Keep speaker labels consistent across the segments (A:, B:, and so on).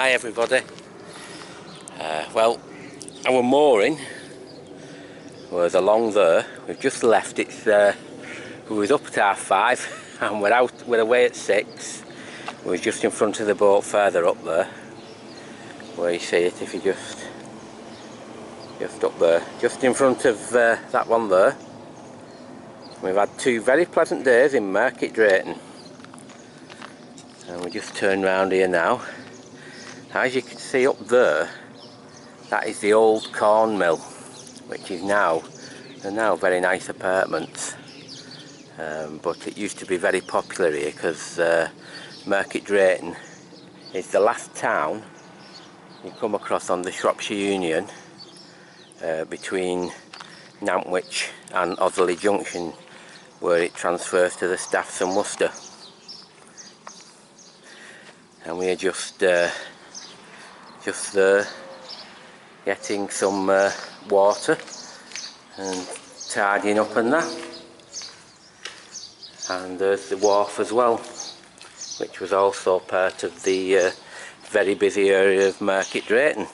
A: Hi everybody. Well, our mooring was along there. We've just left it. We was up at 5:30 and we're away at 6. We was just in front of the boat further up there, where you see it if you just up there, just in front of that one there. We've had 2 very pleasant days in Market Drayton, and we just turn round here now. As you can see up there, that is the old corn mill, which is now very nice apartments. But it used to be very popular here because Market Drayton is the last town you come across on the Shropshire Union between Nantwich and Otherley Junction, where it transfers to the Staffs and Worcester. And we are just there getting some water and tidying up and that. And there's the wharf as well, which was also part of the very busy area of Market Drayton.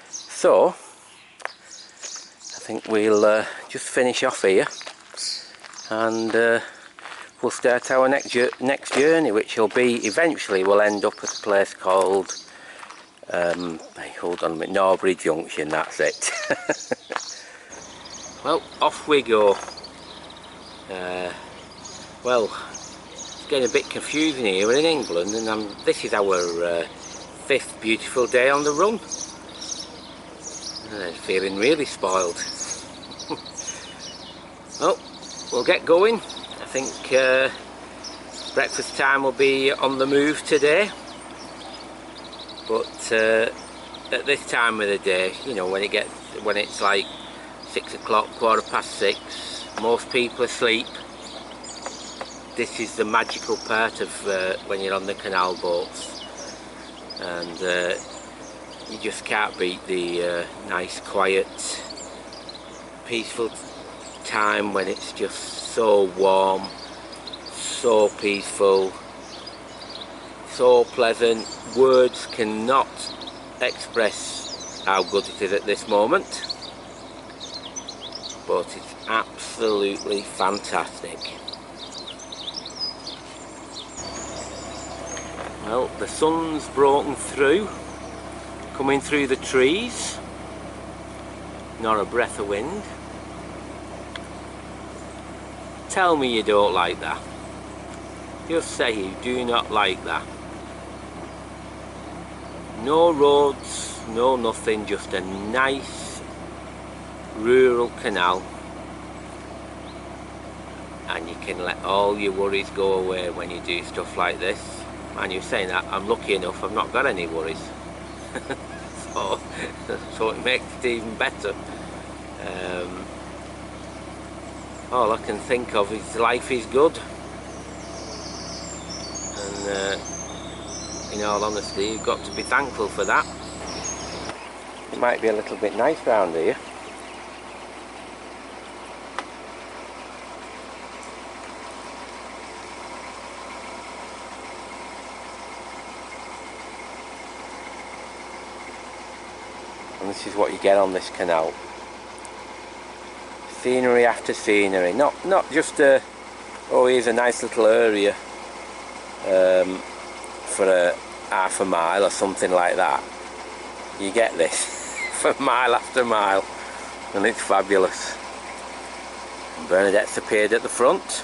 A: So I think we'll just finish off here, and we'll start our next journey, which will be, eventually we'll end up at a place called hold on a minute, Narrowboat Junction, that's it. Well, off we go. Well, it's getting a bit confusing here. We're in England, and this is our 5th beautiful day on the run. And I'm feeling really spoiled. Well, we'll get going. I think breakfast time will be on the move today. But at this time of the day, you know, when it's like 6 o'clock, 6:15, most people are asleep. This is the magical part of when you're on the canal boats, and you just can't beat the nice, quiet, peaceful time when it's just so warm, so peaceful, so pleasant. Words cannot express how good it is at this moment, but it's absolutely fantastic. Well, the sun's broken through, coming through the trees, not a breath of wind. Tell me you don't like that. Just say you do not like that. No roads, no nothing, just a nice rural canal, and you can let all your worries go away when you do stuff like this. And you're saying that, I'm lucky enough I've not got any worries. so it makes it even better. All I can think of is life is good, and in all honesty, you've got to be thankful for that. It might be a little bit nice round here. And this is what you get on this canal. Scenery after scenery, not just oh, here's a nice little area for a half a mile or something like that. You get this for mile after mile, and it's fabulous. And Bernadette's appeared at the front.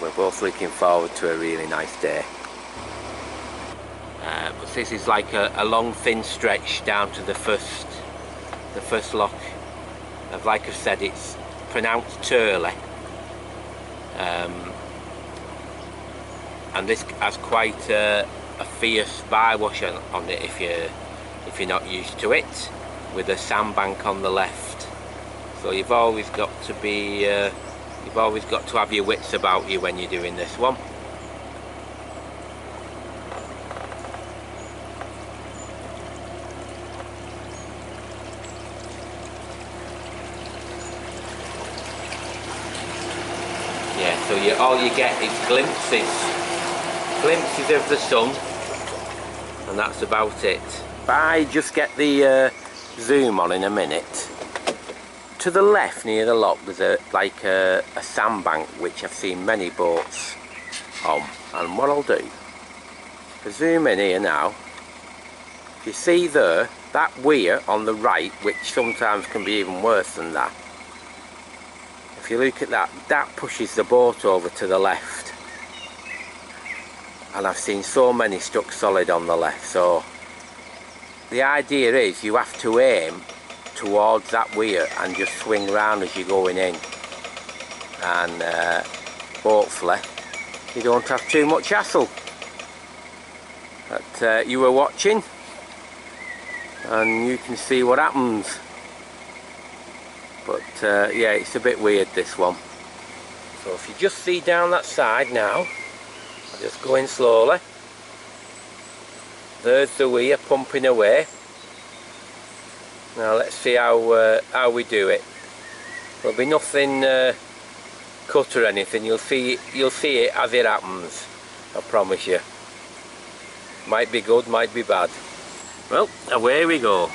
A: We're both looking forward to a really nice day. But this is like a long thin stretch down to the first lock. Like I said, it's pronounced Turley, and this has quite a fierce bywash on it if you're not used to it, with a sandbank on the left. So you've always got to be you've always got to have your wits about you when you're doing this one. So all you get is glimpses glimpses of the sun, and that's about it. If I just get the zoom on in a minute. To the left near the lock there's a sandbank which I've seen many boats on, and what I'll do, if I zoom in here now, if you see there, that weir on the right, which sometimes can be even worse than that, if you look at that, that pushes the boat over to the left, and I've seen so many stuck solid on the left. So the idea is you have to aim towards that weir and just swing round as you're going in, and hopefully you don't have too much hassle. But you were watching and you can see what happens. But yeah, it's a bit weird, this one. So if you just see down that side now, I'll just go in slowly. There's the weir pumping away. Now let's see how we do it. There'll be nothing cut or anything. You'll see it as it happens, I promise you. Might be good, might be bad. Well, away we go.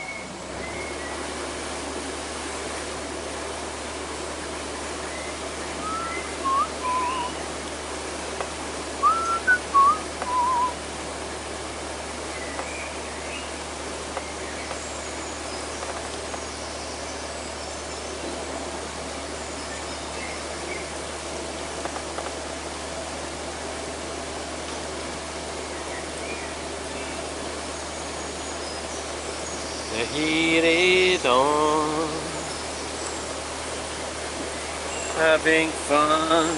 A: The heat is on, having fun.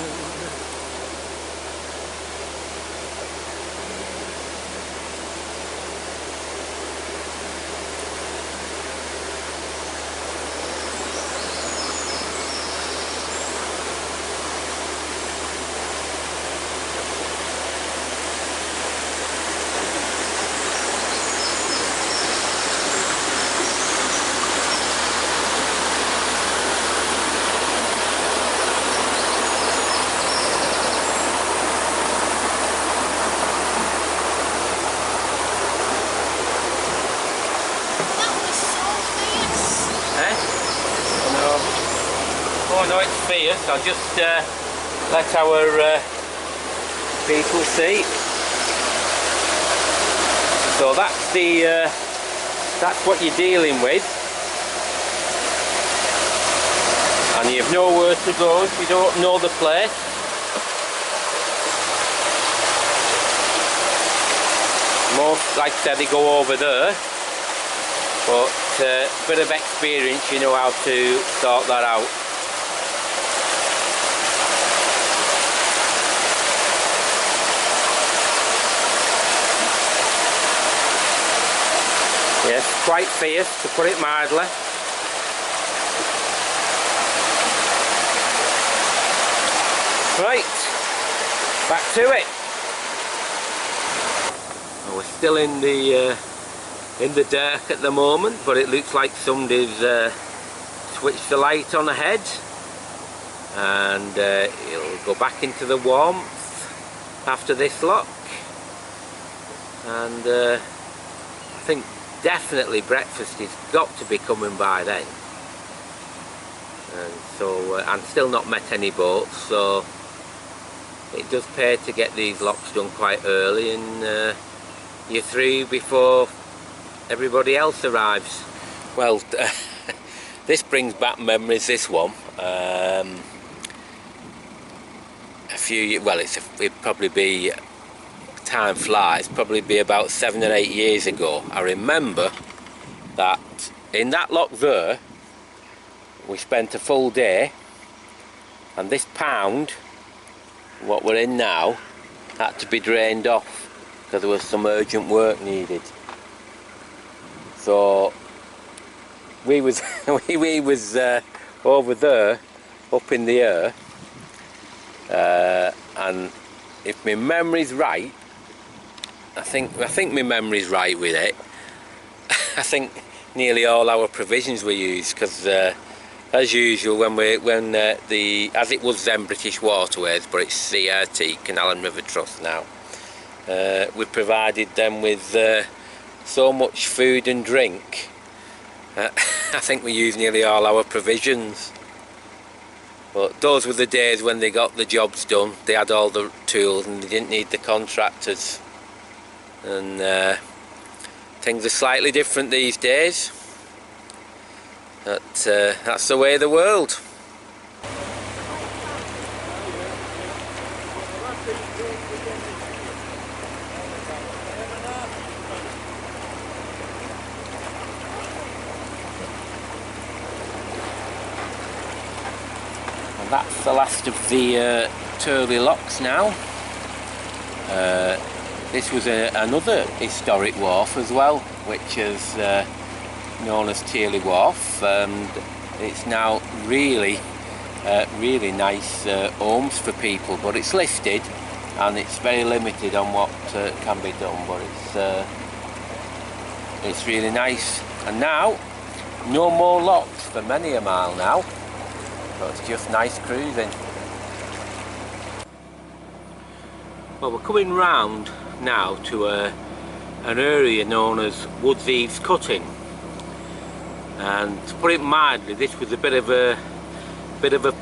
A: Oh no, it's fierce. I'll just let our people see. So that's what you're dealing with, and you've nowhere to go if you don't know the place. Most, like I said, they go over there, but a bit of experience, you know how to sort that out. Yes, quite fierce, to put it mildly. Right, back to it. Well, we're still in the dark at the moment, but it looks like somebody's switched the light on ahead, and it'll go back into the warmth after this lock, and I think definitely breakfast has got to be coming by then. And so and still not met any boats, so it does pay to get these locks done quite early, and you're through before everybody else arrives. Well, this brings back memories, this one. It'd probably be, time flies, probably be about 7 or 8 years ago. I remember that in that lock there we spent a full day, and this pound, what we're in now, had to be drained off because there was some urgent work needed. So we was over there up in the air, and if my memory's right, I think my memory's right with it. I think nearly all our provisions were used, because as usual as it was then British Waterways, but it's CRT, Canal and River Trust now, we provided them with so much food and drink. I think we used nearly all our provisions. But those were the days when they got the jobs done. They had all the tools and they didn't need the contractors. And things are slightly different these days. That's the way of the world. And that's the last of the Turley locks now. This was another historic wharf as well, which is known as Turley Wharf, and it's now really nice homes for people, but it's listed and it's very limited on what can be done, but it's really nice. And now no more locks for many a mile now, so it's just nice cruising. Well, we're coming round now to an area known as Woods Eaves Cutting, and to put it mildly, this was a bit of a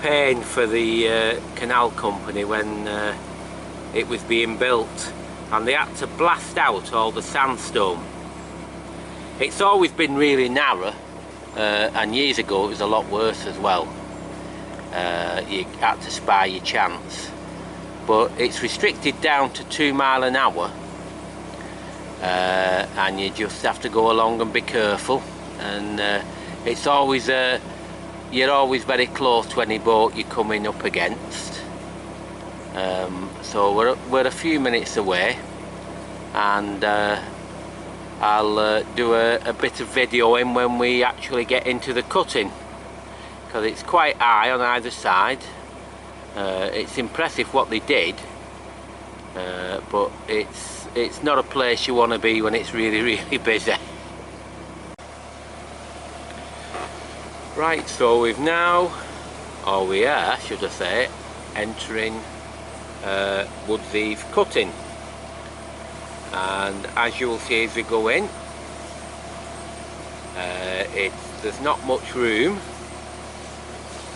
A: pain for the canal company when it was being built, and they had to blast out all the sandstone. It's always been really narrow, and years ago it was a lot worse as well. You had to spy your chance, but it's restricted down to 2 miles an hour, and you just have to go along and be careful. And it's always you're always very close to any boat you're coming up against. So we're a few minutes away, and I'll do a bit of videoing when we actually get into the cutting, because it's quite high on either side. It's impressive what they did, but it's not a place you want to be when it's really busy. Right, so we've now, or we are, should I say, entering Woods Eaves Cutting, and as you will see as we go in, there's not much room,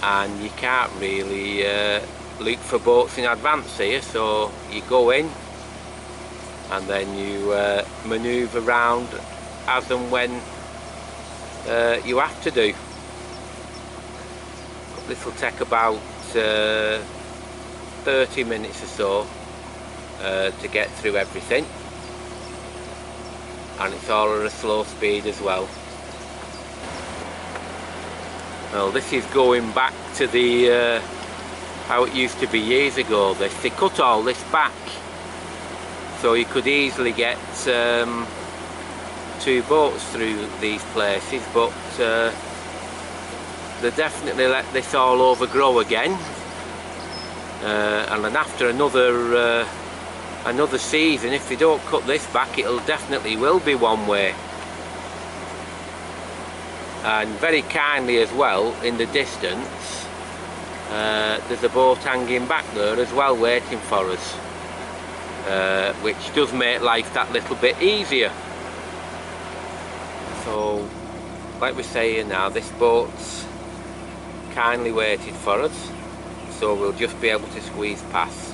A: and you can't really look for boats in advance here, so you go in and then you manoeuvre around as and when you have to do. This will take about 30 minutes or so to get through everything, and it's all at a slow speed as well. Well, this is going back to the how it used to be years ago. They cut all this back so you could easily get 2 boats through these places, but they definitely let this all overgrow again, and then after another season, if they don't cut this back, it'll definitely will be one way. And very kindly as well, in the distance, there's a boat hanging back there as well, waiting for us, which does make life that little bit easier. So, like we say here now, this boat's kindly waited for us, so we'll just be able to squeeze past.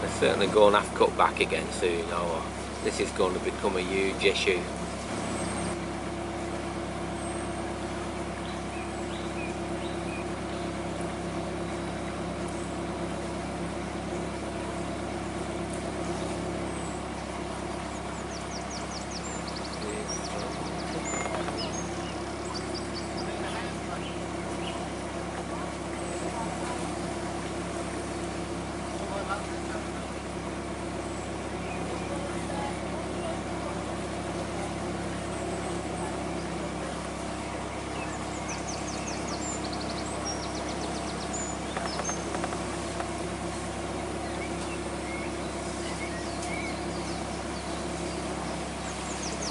A: They're certainly going to have to cut back again soon, or this is going to become a huge issue.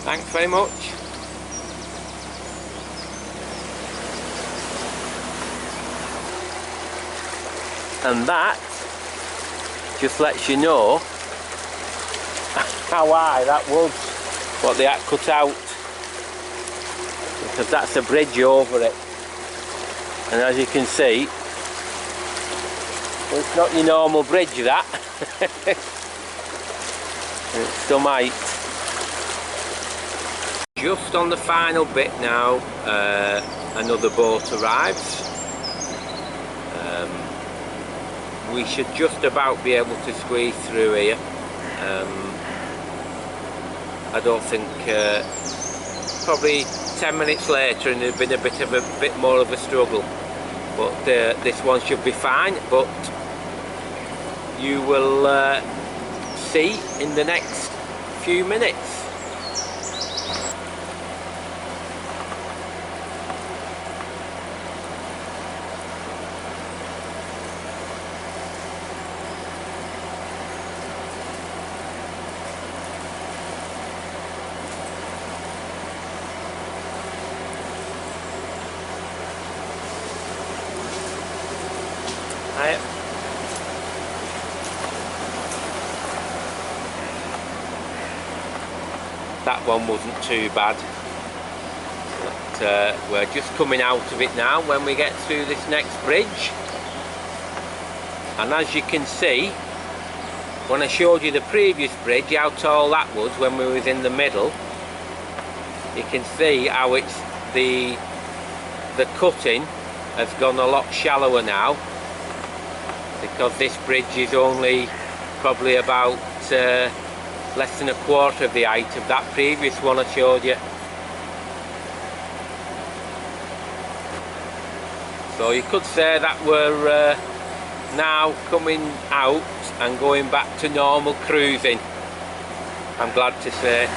A: Thanks very much. And that just lets you know how high that was, what they had cut out, because that's a bridge over it. And as you can see, it's not your normal bridge, that. It's some height. Just on the final bit now, another boat arrives. We should just about be able to squeeze through here. I don't think, probably 10 minutes later and there's been a bit more of a struggle, but this one should be fine. But you will see in the next few minutes. That one wasn't too bad, but we're just coming out of it now when we get through this next bridge. And as you can see, when I showed you the previous bridge, how tall that was when we was in the middle, you can see how it's the cutting has gone a lot shallower now, because this bridge is only probably about less than a quarter of the height of that previous one I showed you. So you could say that we're now coming out and going back to normal cruising, I'm glad to say.